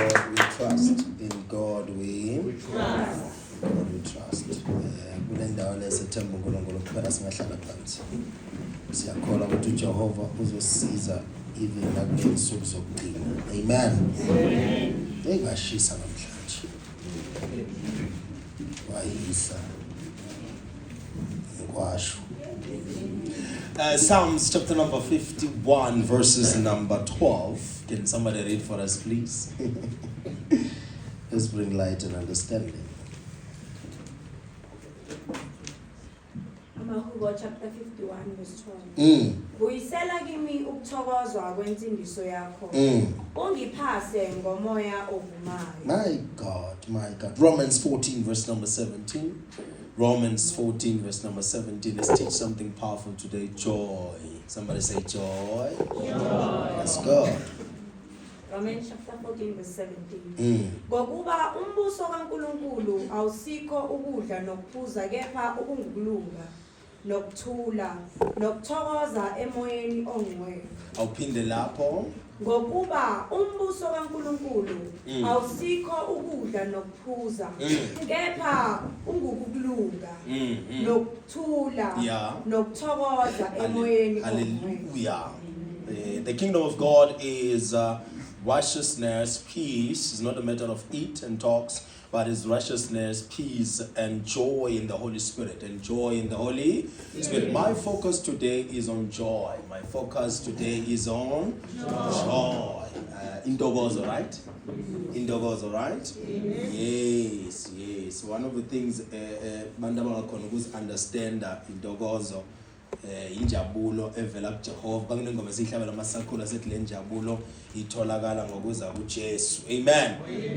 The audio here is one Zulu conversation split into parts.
trust. In God we trust. God we trust. Kule ndawo lesethemba uNkulunkulu kuphela singahlala phansi. Siyakholwa ukuthi uJehova uzosisiza even nakule insuku zokugcina. Amen. Engashisa namhlanje. Wayisa. Ngikwasho. Psalms chapter number 51 verses number 12. Can somebody read for us, please? Let's bring light and understanding. Amahubo chapter 51 verse 12. Buyisela kimi ukuthokozwa kwensindiso yakho. Ungiphase ngomoya ovumayo. My God, my God. Romans 14 verse number 17. Romans 14 verse number 17. Let's teach something powerful today. Joy. Somebody say joy. Joy. Let's go. Romans chapter 14 verse 17. Ngokuba umbuso kaNkulunkulu awusikho ukudla nokuphuza kepha ukungukulunga nokuthula nokuthokoza emoyeni ongcwele. Awuphinde lapho. Ngokuba umbuso kaNkulunkulu awusikho ukudla nokuphuza kepha ungukulunga nokuthula nokuthokoza emoyeni ongcwele. Hallelujah. The kingdom of God is righteousness, peace. It's not a matter of eat and talks, but it's righteousness, peace, and joy in the Holy Spirit. And joy in the Holy Spirit. My focus today is on joy. My focus today is on joy. Indogozo, right? Indogozo, right? Yes, yes. One of the things Mandama Konugus understand Indogozo. Injabulo evela kuJehova banginengoma esihlabela amasakhula sethi le njabulo itholakala ngokuza kuJesu. Amen.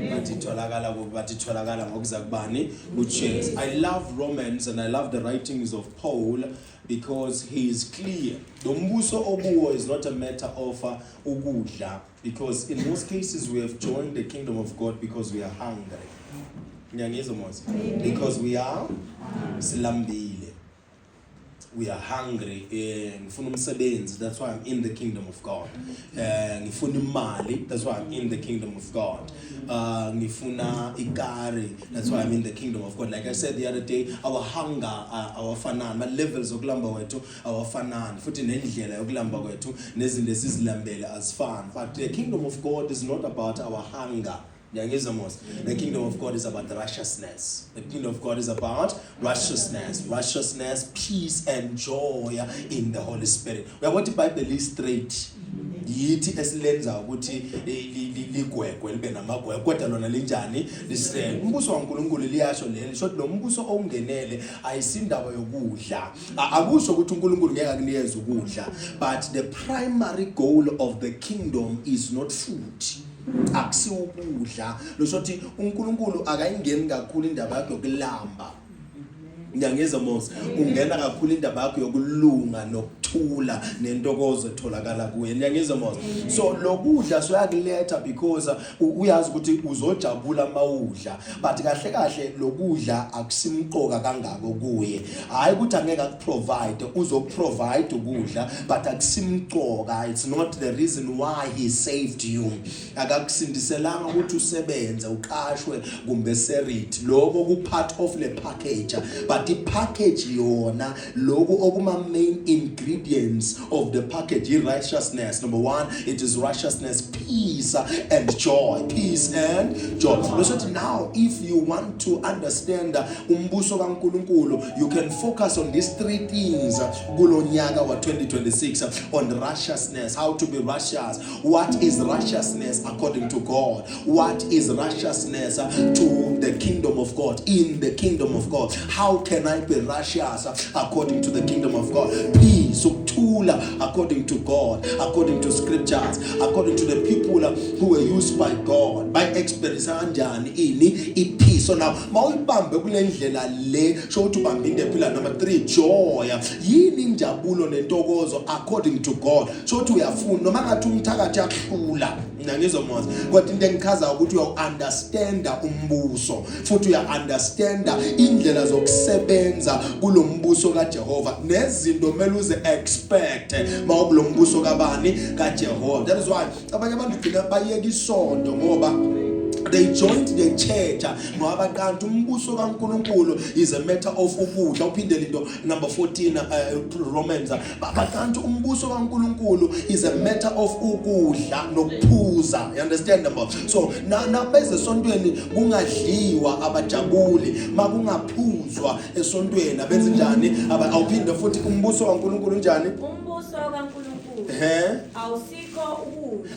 Bathi itholakala ngokuza kubani? kuJesu. I love Romans and I love the writings of Paul because he is clear. Dombuso obuwo is not a matter of ukudla, because in most cases we have joined the kingdom of God because we are hungry. Because we are silambile. We are hungry. Ngifuna umsebenzi, that's why I'm in the kingdom of God. Ngifuna imali, that's why I'm in the kingdom of God. Ngifuna ikari, that's why I'm in the kingdom of God. Like I said the other day, our hunger, our fanan, my levels okulamba kwethu, our fanan, futhi nendlela yokulamba kwethu nezinto esizilambele asifani. But the kingdom of God is not about our hunger. The kingdom of God is about righteousness. The kingdom of God is about righteousness. Righteousness, peace, and joy in the Holy Spirit. We are what the Bible is straight. Yithi esilenza ukuthi ligwegwe libe namagwegwe kodwa lona linjani lisele umbuso kaNkulunkulu liyasho leli shothi lo mbuso ongenele ayisindaba yokudla akusho ukuthi uNkulunkulu ngeke akunikeze ukudla, but the primary goal of the kingdom is not food. Akusiwukudla losothi uNkulunkulu akayingeni kakhulu indaba yakhe yokulamba. Ngiyangeza Moses ungena kakhulu indaba yakho yokulunga nokuthula nentokozo etholakala kuye. Ngiyangeza Moses. So lokudla soyakuletha because uyazi ukuthi uzojabula mawudla, but kahle kahle lokudla akusimqoka kangako kuye. Hayi ukuthi angeke akuprovide, uzoprovide ukudla but akusimqoka. It's not the reason why he saved you. Akakusindiselanga ukuthi usebenze uqashwe kumbe serit. Lokho ku part of the package. But the package yona logo okuma main ingredients of the package is righteousness. Number one, it is righteousness, peace and joy. Peace and joy. So now if you want to understand umbuso kaNkulunkulu, you can focus on these three things kulo nyaka wa 2026 on righteousness. How to be righteous. What is righteousness according to God? What is righteousness to the kingdom of God? In the kingdom of God, how can I be righteous according to the kingdom of God? Peace, uktula according to God, according to scriptures, according to the people who were used by God, by experience anjani ini peace. So now mawubambe kule ndlela le show to bambe indepila number 3 joy. Yini injabulo nentokozo according to God. So to uyafuna noma ngathi umthakathi yakhula. Ngiyangizwa Moses kodwa into engichaza ukuthi uya understand umbuso futhi uya understand indlela zokusebenza kulombuso kaJehova nezinto mele uze expect mawukulombuso kabani kaJehova. That is why abanye abantu gcina bayeka isonto ngoba they joined the church ngoba kanti umbuso kaNkulunkulu is a matter of ukudla. Uphindele into number 14 Romans kanti umbuso kaNkulunkulu is a matter of ukudla nokuphuza. You understand about? So na beze esontweni kungadliwa abajabuli makungaphuzwa esontweni abenze njani awuphinde futhi umbuso kaNkulunkulu njani umbuso kaNkulunkulu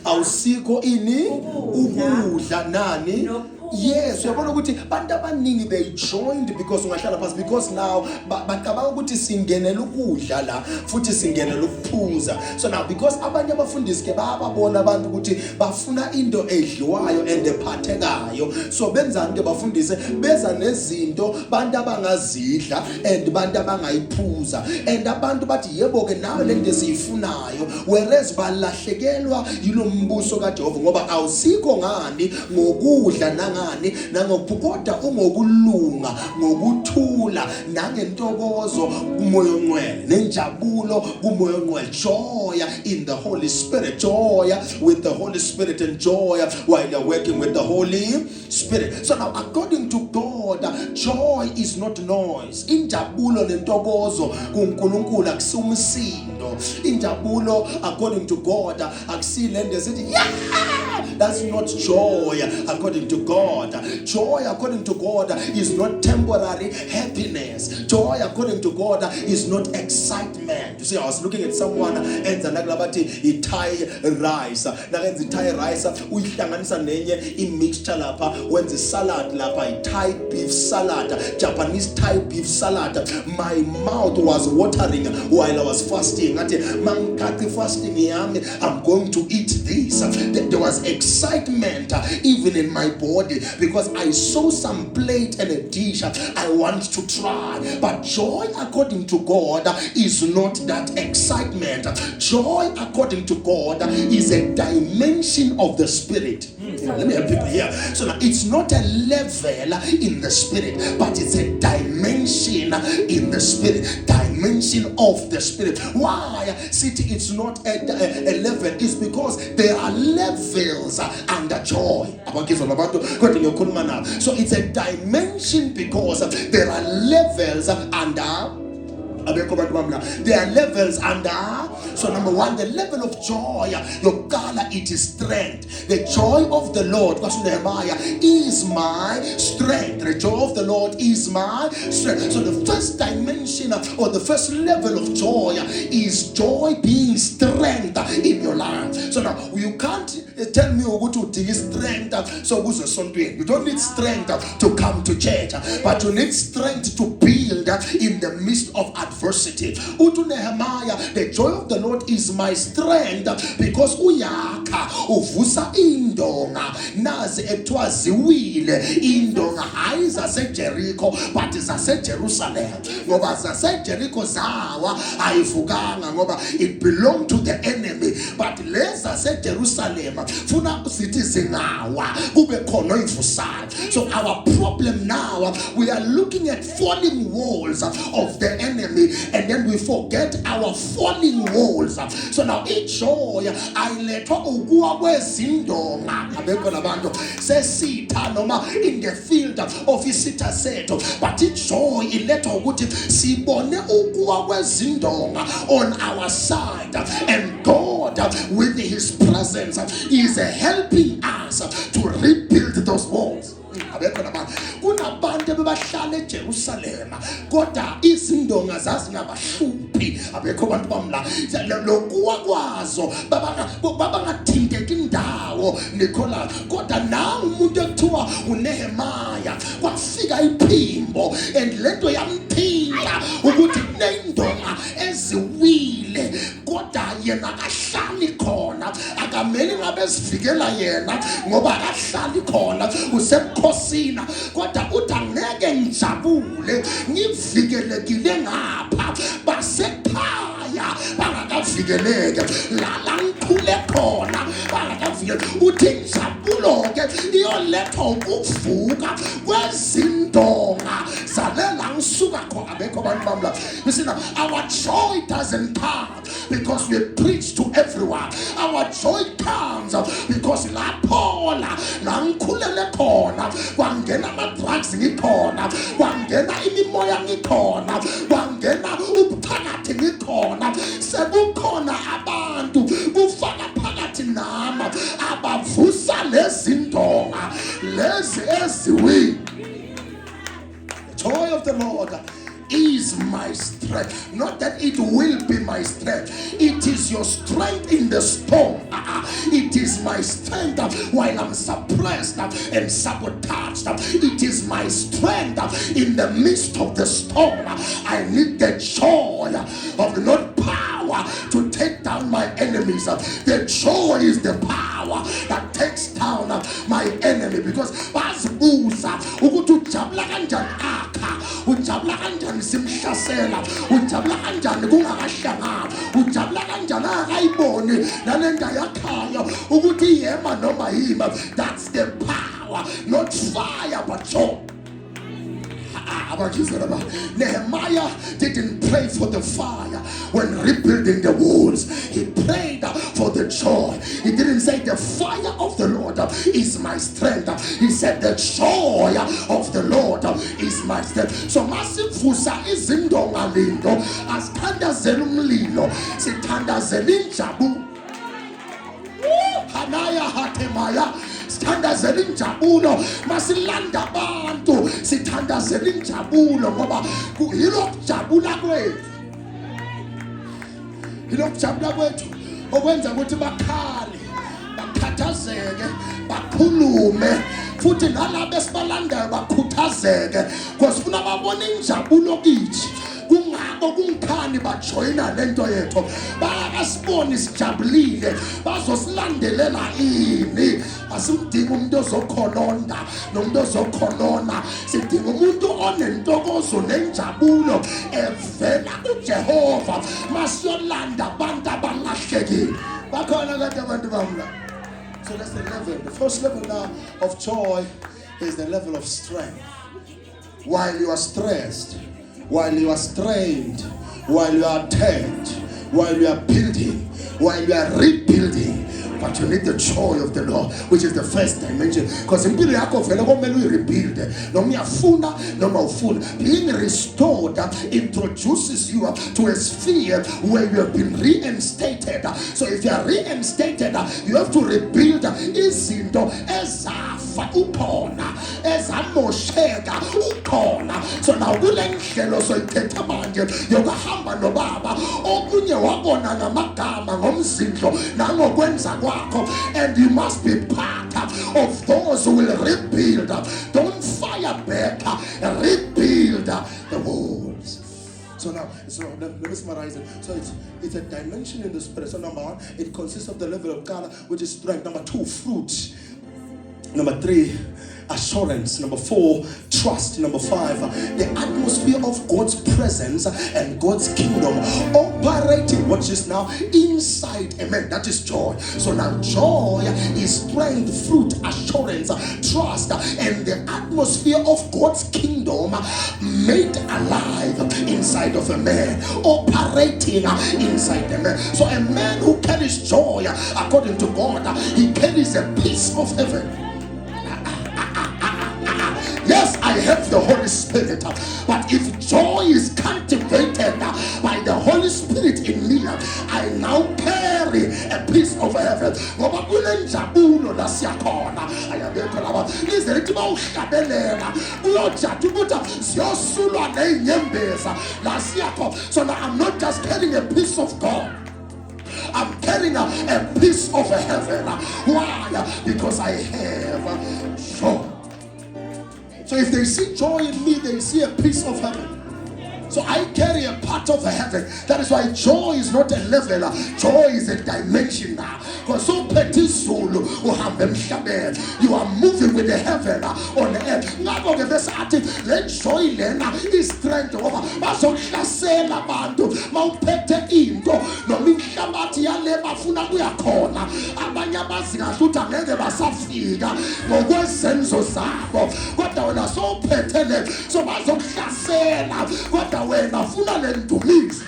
awusikho ini ukudla nani. Yes, uyabona ukuthi bantu abaningi they joined because ungahlala phansi because now bacabanga ukuthi singenele ukudla la futhi singenele ukuphuza. So now because abanye abafundisi ke bababona abantu ukuthi bafuna into edliwayo and ephathekayo, so benzani ke bafundise beza nezinto bantu abangazidla and bantu abangayiphuza, and abantu bathi yebo ke nawe le nto siyifunayo, whereas balahlekelwa yilo mbuso kaJehova ngoba awusikho ngani ngokudla nangokukodwa ungokulunga ngokuthula nangentokozo kumoya ongcwele nenjabulo kumoya ongcwele, joy in the Holy Spirit, joy with the Holy Spirit and joy while you're working with the Holy Spirit. So now according to God, joy is not noise. Injabulo nentokozo kuNkulunkulu akusumsindo. Injabulo according to God akusilende sithi yeah, that's not joy according to God. Joy according to God is not temporary happiness. Joy according to God is not excitement. You see, I was looking at someone and the Thai rice. Nagenza Thai rice uyihlanganisa nenye imixture lapha wenza salad lapha, Thai beef salad, Japanese Thai beef salad. My mouth was watering while I was fasting. Ati mangikati fasting yami, I'm going to eat this. There was excitement even in my body because I saw some plate and a dish I want to try. But joy according to God is not that excitement. Joy according to God is a dimension of the Spirit. Let me help you here. So now it's not a level in the Spirit, but it's a dimension in the Spirit. Dimension of the Spirit. Why? See, it's not a level. It's because there are levels under joy. So it's a dimension because there are levels under. There are levels under. So number one, the level of joy, your color, it is strength. The joy of the Lord is my strength. The joy of the Lord is my strength. So the first dimension or the first level of joy is joy being strength in your life. So now you can't tell me go to the strength. So you don't need strength to come to church, but you need strength to build in the midst of adversity. Utu Nehemiah, the joy of the Lord is my strength because uyaka uvusa indonga nazi etwaziwile indonga ayizase Jericho but zase Jerusalem ngoba zase Jericho zawa ayivukanga ngoba it belonged to the enemy, but leza se Jerusalem funa sithi zingawa kube khona ivusayo. So our problem now, we are looking at falling walls of the enemy and then we forget our falling walls. So now each joy ayilethwa ukuwa kwezindonga abekho labantu sesitha noma in the field of isitha sethu, but each joy ilethwa ukuthi sibone ukuwa kwezindonga on our side, and God with his presence is helping us to rebuild those walls. Kunabantu bebahlala eJerusalem kodwa izindonga zazingabahluphi abekho abantu bamla lokuwa kwazo babangathinteki indawo Nicola kodwa nawe umuntu ekuthiwa uNehemiah kwafika iphimbo and lento yamphinda ukuthi kunendonga eziwile kodwa yena akahlali khona, akameli ngabe sivikela yena ngoba akahlali khona usebukhosini kodwa uthi angeke ngijabule ngivikelekile ngapha basekhaya bangakavikeleke la ngikhule khona bangakavikeleke. Uthi injabulo ke iyolethwa ukuvuka kwezindonga izindonga zalela ngisuka khona abekho abantu bami la. You see now, our joy doesn't come because we preach to everyone. Our joy comes because lapho la ngikhulele khona kwangena ama-drugs ngikhona, kwangena imimoya ngikhona, kwangena ubuthakathi ngikhona, sekukhona abantu kufaka phakathi nama abavusa lezi ndonga lezi eziwi. The joy of the Lord is my strength. Not that it will be my strength. It is your strength in the storm. It is my strength while I'm suppressed and sabotaged. It is my strength in the midst of the storm. I need the joy of the Lord power to take down my enemies. The joy is the power that takes down my enemy. Because bazibuza ukuthi ujabula kanjani akha, ujabula kanjani simhlasela, ujabula kanjani kungakahlangana, ujabula kanjani akayiboni nalenda yakhaya ukuthi yema noma yima. That's the power, not fire but joy. Nehemiah didn't pray for the fire when rebuilding the walls. He prayed for the joy. He didn't say the fire of the Lord is my strength. He said the joy of the Lord is my strength. So masivusa izindonga lindo asithandazela umlilo sithandazela injabulo. Hanaya hatemaya sithandazela injabulo, masilanda abantu sithandazela injabulo ngoba yilokujabula kwethu, yilokujabula kwethu okwenza ukuthi bakhale, bakhathazeke, bakhulume futhi nalabo esibalandayo bakhuthazeke because sifuna babone injabulo kithi. Kungako kungikhani bajoyina lento yethu, bayasibona sijabulile, bazosilandelela ini. Asimdinga umuntu ozokhononda nomuntu ozokhonona, sidinga umuntu onentokozo nenjabulo evela kuJehova masiyolanda abantu abalahlekile. Bakhona kade abantu bamla. So that's the level. The first level now of joy is the level of strength. While you are stressed, while you are strained, while you are attacked, while you are building, while you are rebuilding, but you need the joy of the Lord, which is the first dimension. Because in impilo yakho vele komele uyirebuild. Noma uyafuna noma ufuna. Being restored introduces you to a sphere where you have been reinstated. So if you are reinstated, you have to rebuild izinto ezafa ukhona, ezamosheka ukhona. So now kule nhlelo soyithetha manje yokuhamba nobaba okunye wabona ngamagama ngomzindlo nangokwenza kwakho, and you must be part of those who will rebuild. Don't fire back, rebuild the walls. So now, let me summarize it. So it's a dimension in the spirit. So number one, it consists of the level of God, which is strength. Number two, fruit. Number three, assurance. Number four, trust. Number five, the atmosphere of God's presence and God's kingdom operating, watch this now, inside a man. That is joy. So now joy is strength, fruit, assurance, trust, and the atmosphere of God's kingdom made alive inside of a man, operating inside a man. So a man who carries joy, according to God, he carries a piece of heaven. Yes, I have the Holy Spirit, but if joy is cultivated by the Holy Spirit in me, I now carry a piece of heaven. Ngoba kunenjabulo la siyakhona ayabekho laba lize lithi bawuhlabelela uyojatha ukuthi siyosulwa nezinyembeza la siyakhona. So now I'm not just carrying a piece of God, I'm carrying a piece of heaven. Why? Because I have joy. So if they see joy in me, they see a piece of heaven. So I carry a part of heaven. That is why joy is not a level. Joy is a dimension now. Because so petty soul, you are moving with the heaven on the earth. Now this artist, let joy learn is strength over. Baso hlasela bantu, mawuphethe into, no mihlabathi bale bafuna kuya khona abanye abazi kahle ukuthi angeke basafika ngokwezenzo zabo kodwa wena sowuphethele so bazokuhlasela kodwa wena ufuna le ndumiso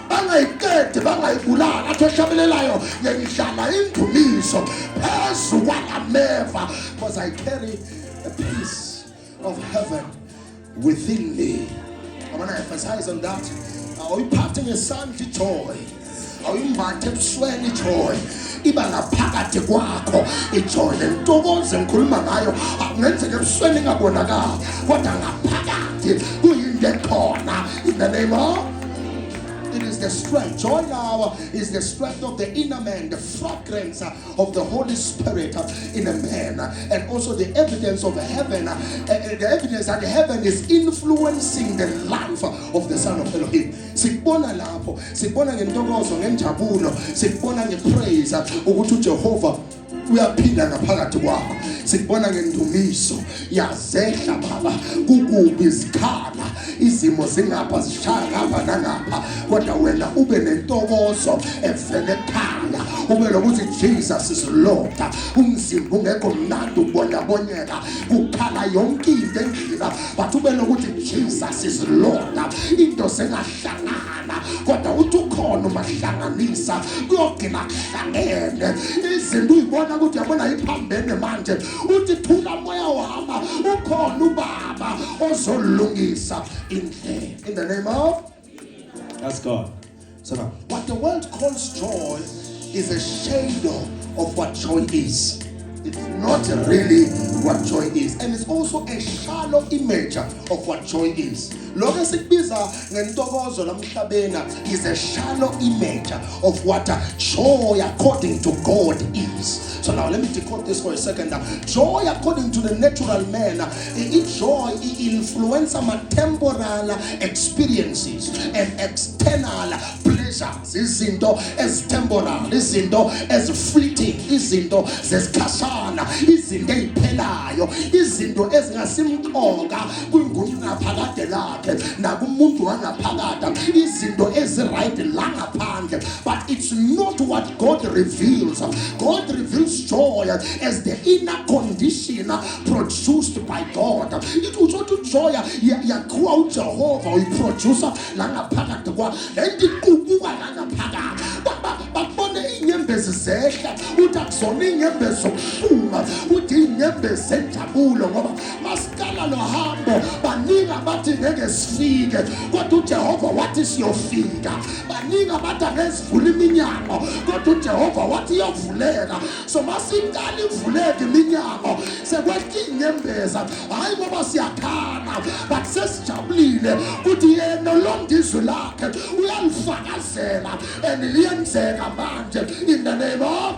bangayikede bangayibulala athi eshabelelayo ngihlala indumiso phezu kwalameva because I carry a piece of heaven within me. I want to emphasize on that. Awuyiphathe ngesandla ijoy, awuyimbathe ebusweni ijoy, iba ngaphakathi kwakho ijoy. Lentokozo engikhuluma ngayo akungenzeka ebusweni ingabonakali kodwa ngaphakathi kuyinto ekhona. In the name of, it is the strength. Joy now is the strength of the inner man, the fragrance of the Holy Spirit in a man, and also the evidence of heaven, the evidence that heaven is influencing the life of the Son of Elohim. Sikubona lapho, sikubona ngentokozo, ngenjabulo, sikubona ngepraise ukuthi uJehova uyaphila ngaphakathi kwakho. Sikubona ngendumiso yazehla baba kukubi izikhala izimo zingapha zishaya ngapha nangapha kodwa wena ube nentokozo evele ekhaya ube lokuthi Jesus is Lord. Umzimba ungekho mnandi ubonabonyeka kukhala yonke into endlila but ube lokuthi Jesus is Lord. Into sengahlangana kodwa uthi ukhona umahlanganisa kuyogcina kuhlangene izinto uyibona ukuthi yabona iphambene manje uthi thula moya wami ukhona ubaba ozolungisa indlela. In the name of, That's God. so now what the world calls joy is a shadow of what joy is. It's not really what joy is, and it's also a shallow image of what joy is. Lokho sikubiza ngentokozo lamhlabena is a shallow image of what joy according to God is. So now let me decode this for a second. Joy according to the natural man, joy influences my temporal experiences and external pleasures. Izinto as temporal, izinto as fleeting, izinto zesikhashana, izinto eziphelayo, izinto ezingasimqoka kwingunaphakade lakhe nakumuntu wangaphakade, izinto eziright la ngaphandle. But it's not what God reveals. God reveals joy as the inner condition produced by God. It was not joy yakwa uJehova uyiproducer la ngaphakade kwa lendi kubuka la ngaphakade. Babone inyembezi zehla uthi akusona inyembezi zokuhluma uthi inyembezi zenjabulo ngoba masikala nohambo baningi bathi ngeke sifike kodwa uJehova wathi siyofika. Baningi bathi ngeke sivule iminyango kodwa uJehova wathi iyovuleka. So masikala ivuleke iminyango sekwethe inyembezi hayi ngoba siyakhana but sesijabulile ukuthi yena lomdizwe lakhe uyalifakazela and liyenzeka manje in the name of.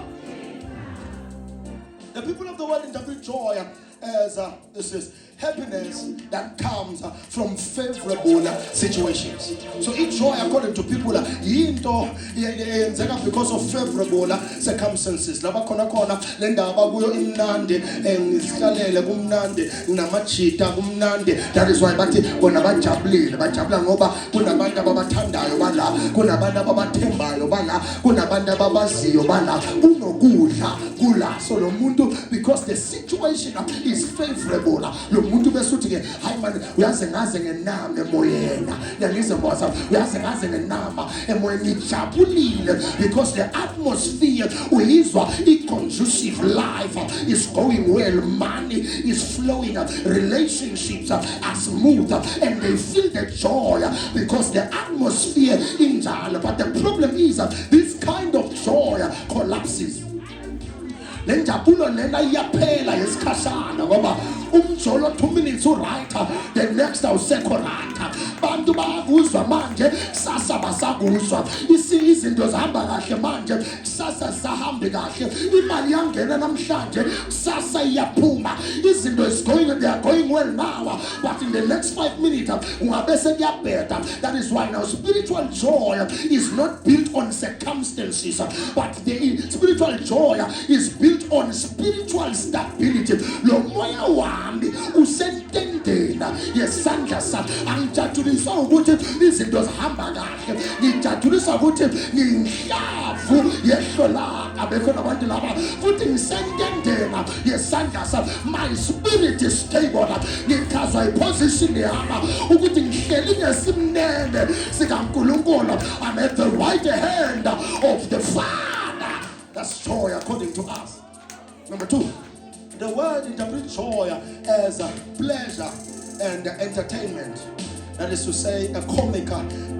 The people of the world interpret joy as this is happiness that comes from favorable situations. So each joy according to people yinto yenzeka because of favorable circumstances. Laba khona le ndaba kuyo imnandi ngizihlalele kumnandi namachita kumnandi. That is why bathi bona bajabula ngoba kunabantu ababathandayo bala, kunabantu ababathembayo bala, kunabantu ababaziyo bala, kunokudla kula. So lo muntu because the situation is favorable. Umuntu besuthi ke hayi manje uyaze ngaze ngenama emoyena yangizemboza uyaze ngaze ngenama emoyeni ijabulile because the atmosphere uyizwa conducive life is going well, money is flowing, relationships are smooth and they feel the joy because the atmosphere in Jala. But the problem is this kind of joy collapses. Lenjabulo lena iyaphela yesikhashana ngoba umjolo 2 minutes right, the next awusekho right. Bantu bayakuzwa manje kusasa basakuzwa, izinto zihamba kahle manje kusasa sahambe kahle, imali yangena namhlanje kusasa iyaphuma, izinto is going, they are going well now but in the next 5 minutes ungabe sekuyabheda. That is why now spiritual joy is not built on circumstances but the spiritual joy is built on spiritual stability. Lo moya wami usentendeni yesandla sami. Angijatshuliswa ukuthi izinto zihamba kahle, ngijatshuliswa ukuthi ngiyinhlavu yehlo laka. Bekhona abantu laba futhi ngisentendeni yesandla sami. My spirit is stable. Ngichazwa iposition yami ukuthi ngihleli ngesimnene sikaNkulunkulu. I'm at the right hand of the Father. That's joy according to us. Number 2, the word interprets joy as a pleasure and entertainment. That is to say, a comic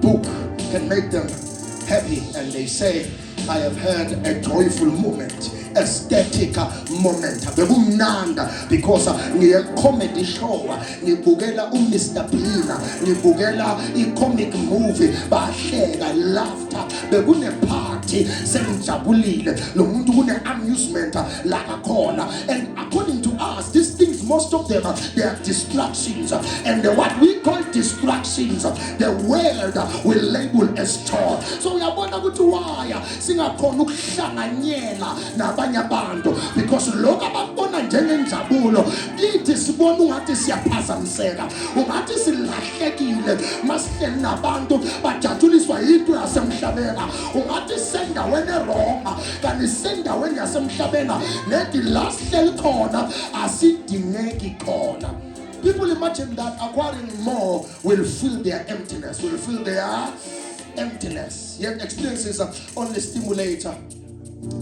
book can make them happy, and they say, I have had a joyful moment, aesthetic moment. Because a comedy show, ngibukela Mr. Bean, ngibukela a comic movie, bahleka laughter, bekune party, senjabulile, lo muntu kune amusement la khona. And according to us, these things, most of them, they are distractions, and what we call distractions, the world will label as joy. So uyabona ukuthi why singakhona ukuhlanganyela nabanye abantu, because lokho abakubona njengenjabulo kithi sibona ungathi siyaphazamiseka, ungathi silahlekile masihleli nabantu bajatshuliswa into yasemhlabeni, ungathi sendaweni eroma kanti sendaweni yasemhlabeni nethi lahleli khona asidingeki khona. People imagine that acquiring more will fill their emptiness, will fill their emptiness. Yet experiences only stimulate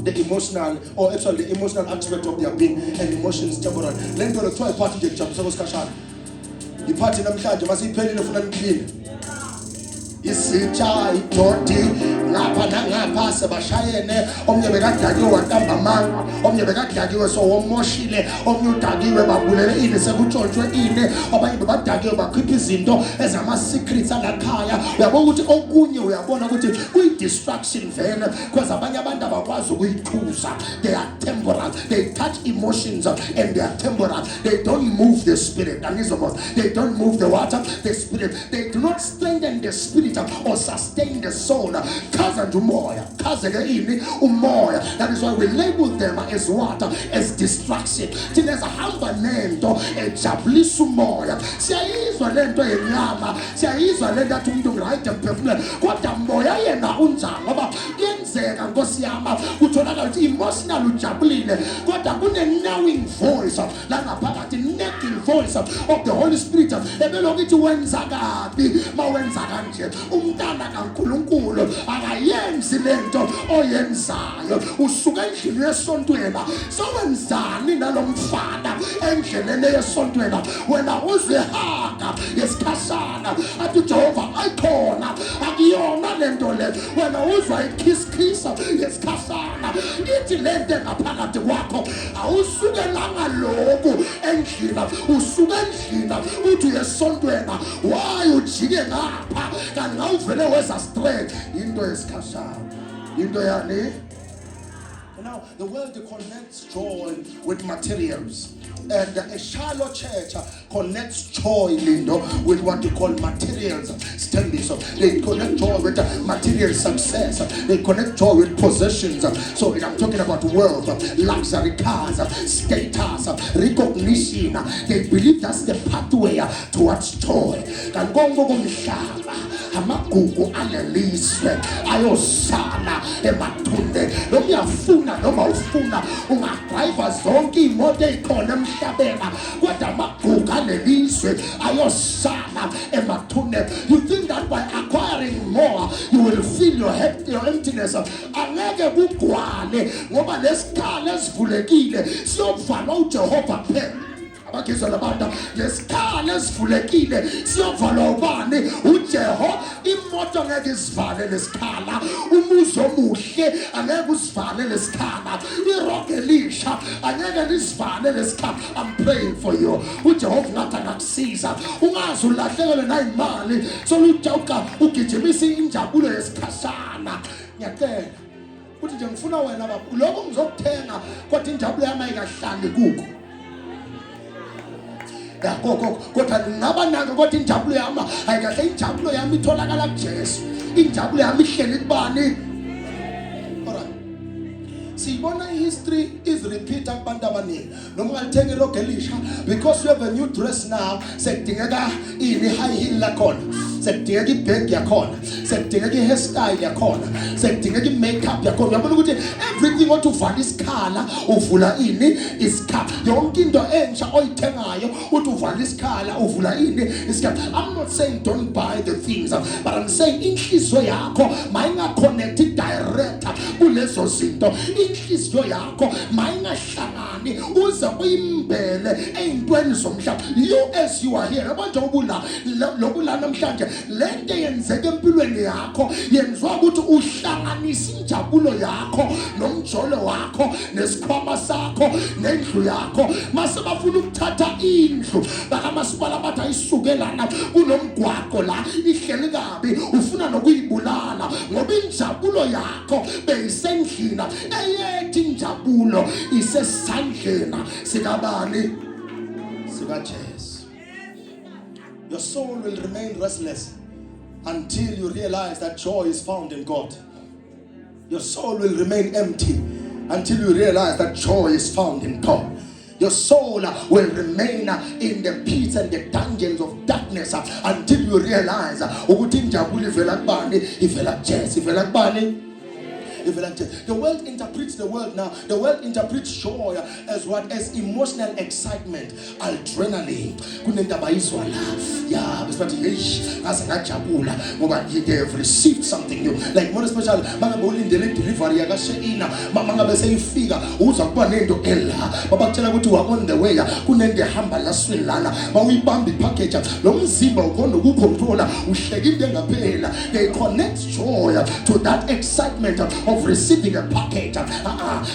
the emotional, or actually the emotional aspect of their being, and emotions temporal. Lento lokuthiwa iphathi nje kujabulisa kwesikashana. Iphathi namhlanje masiyiphelile ufuna niphile. Isitsha idodi ngapha nangapha sebashayene, omnye bekadakiwe wantambamanga, omnye bekadakiwe so womoshile, omnye udakiwe babulele ini sekutshontshwe ini, abanye bebadakiwe bakhipha izinto ezama secrets alakhaya. Uyabona ukuthi okunye uyabona ukuthi kuyi distraction vele, because abanye abantu abakwazi ukuyithusa. They are temporal, they touch emotions and they are temporal. They don't move the spirit. They don't move the water, the spirit. They do not strengthen the spirit or sustain the soul. That is why we label them as what? As distraction. There's a hamba nento ejabulisa umoya. Siyayizwa lento yenyama, siyayizwa lento athi umuntu ngirayide mphefumule, kodwa moya yena unjani ngoba kuyenzeka Nkosi yami utholakala ukuthi emotional ujabulile, kodwa kune knowing voice la ngaphakathi, nagging voice of the Holy Spirit ebelokuthi wenza kabi mawenza kanje. Umntana kaNkulunkulu akayenzi lento oyenzayo. Usuka endlini yesontweni sowenzani nalomfana endleleni yesontweni, wena uzehanga yesikhashana athi Jehova ayikhona akuyona lento le, wena uzwa ikhisikisa yesikhashana ithi lento engaphakathi kwakho awusukelanga lokhu endlini, usuka endlini uthi yesontweni waye ujike ngapha kanti ngawuvele weza strength into yesikhashana into yani. Now, the world connects joy with materials, and a shallow church connects joy, Lindo, with what you call materials. So they connect joy with material success. They connect joy with possessions. So I'm talking about wealth, luxury cars, status, recognition. They believe that's the pathway towards joy. Amagugu alelizwe ayosala emathunde nomyafuna noma ufuna ungadrive zonke imoto ezikhona emhlabeni, kodwa amagugu alelizwe ayosala emathunde. You think that by acquiring more you will fill your emptiness? Angeke kugcwale ngoba lesikhala esivulekile siyovala uJehova phela. Abakizwa labantu lesikhala esivulekile siyovalwa ubani? uJehova. Imoto ngeke isivale lesikhala, umuzi omuhle angeke usivale lesikhala, irock elisha angeke lisivale lesikhala. I'm praying for you. uJehova ngathi akakusiza ungaze ulahlekelwe nayimali solujoka ugijimisa injabulo yesikhashana. Ngiyacela uthi nje ngifuna wena baba lokho ngizokuthenga kodwa injabulo yami ayikahlali kuko. Kodwa ngaba nako kodwa injabulo yami ayikahle, injabulo yami itholakala kuJesu, injabulo yami ihleli kubani? Alright, siyibona history please repeat abantu abaningi. Noma ungalithenga irogo elisha, because you have a new dress now, sekudingeka ini high heel lakhona, sekudingeka ibag yakhona, sekudingeka i-hairstyle yakhona, sekudingeka i-makeup yakhona. Uyabona ukuthi everything othi uvala isikhala uvula ini isikhala. Yonke into entsha oyithengayo uthi uvala isikhala uvula ini isikhala. I'm not saying don't buy the things, but I'm saying inhliziyo yakho mayingaconnect direct kulezo zinto. Inhliziyo yakho mayingahlangani uze uyimbele eyintweni zomhlaba. You as you are here, abantu lobula namhlanje lento yenzeke empilweni yakho yenziwa ukuthi uhlanganise injabulo yakho nomjolo wakho nesikhwama sakho nendlu yakho. Mase bafuna ukuthatha indlu bakamasipala bathi ayisukelana kunomgwaqo la ihleli kabi, ufuna nokuyibulala ngoba injabulo yakho beyisendlini. Eyethi injabulo isesandleni sikabani? SikaJesu. Your soul will remain restless until you realize that joy is found in God. Your soul will remain empty until you realize that joy is found in God. Your soul will remain in the pits and the dungeons of darkness until you realize ukuthi injabulo ivela kubani? Ivela kuJesu. Ivela kubani? The world interprets the world now. The world interprets joy as what? As emotional excitement, adrenaline. Kunendaba izwa la. Yeah, but ase ngajabula ngoba they have received something new. Like more especially mangabe ulindele delivery yakasheina, mangabe seyifika uza kuba nento ela. Babakutshela ukuthi wa on the way, kunende hamba la swing lana. Mawuyibamba ipackage lo mzimba ukhona ukucontrola uhleka into engaphela. They connect joy to that excitement of receiving a package.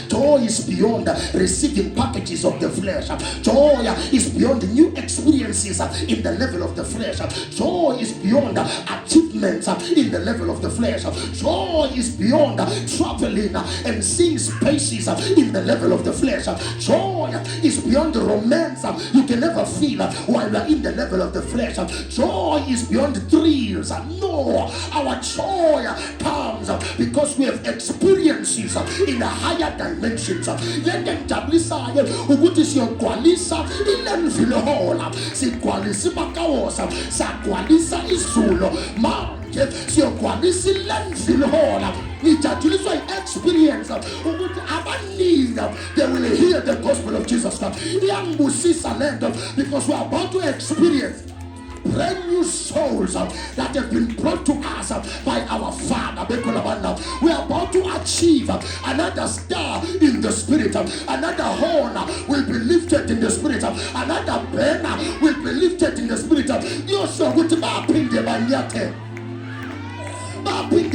Joy is beyond receiving packages of the flesh. Joy is beyond new experiences in the level of the flesh. Joy is beyond achievements in the level of the flesh. Joy is beyond traveling and seeing spaces in the level of the flesh. Joy is beyond romance you can never feel while you are in the level of the flesh. Joy is beyond thrills. No, our joy comes because we have experiences in higher dimensions. Let them jabulisayo ukuthi siyogcwalisa ilemvilo hola, sigcwalisa imakawosa, sagcwalisa izulu manje siyogcwalisa ilemvilo hola. Ijajuliswa experience ukuthi abaningi they will hear the gospel of Jesus Christ. Iyangibusisa lento because we are about to experience brand new souls that have been brought to us by our Father. We are about to achieve another star in the spirit, another horn will be lifted in the spirit, another banner will be lifted in the spirit. You so good to baphinde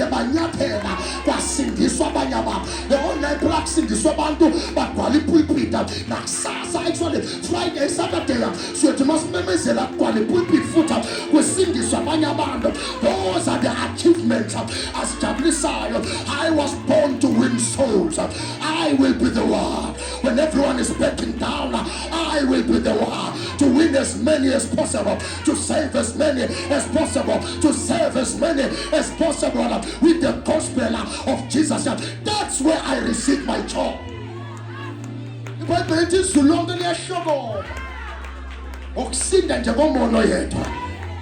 banyathela kwasindiswa abanye abantu. The online prakusindiswa abantu bagcwala ipulpit nakusasa. Actually Friday, Saturday siyothi masimemezela kugcwala ipulpit futhi kusindiswa abanye abantu. Those are the achievements asijabulisayo. I was born to win souls. I will be the one when everyone is backing down. I will be the one to win as many as possible, to save as many as possible, to serve as many as possible with the gospel of Jesus. That's where I receive my joy. Okusinda nje komono yedwa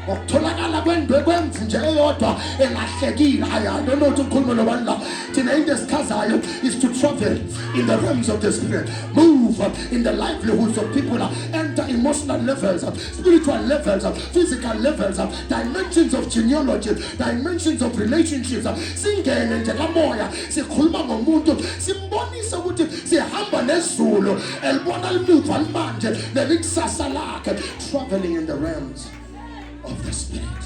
okutholakala kwendwekwenzi nje eyodwa elahlekile. I don't know to ukhuluma nobani la. Thina into esikhazayo is to travel in the realms of the spirit, move in the livelihoods of people, enter emotional levels, spiritual levels, physical levels, dimensions of genealogy, dimensions of relationships. Singene nje kamoya sikhuluma ngomuntu simbonisa ukuthi sihamba nezulu elibona limuva manje nelikusasa lakhe, traveling in the realms of the spirit.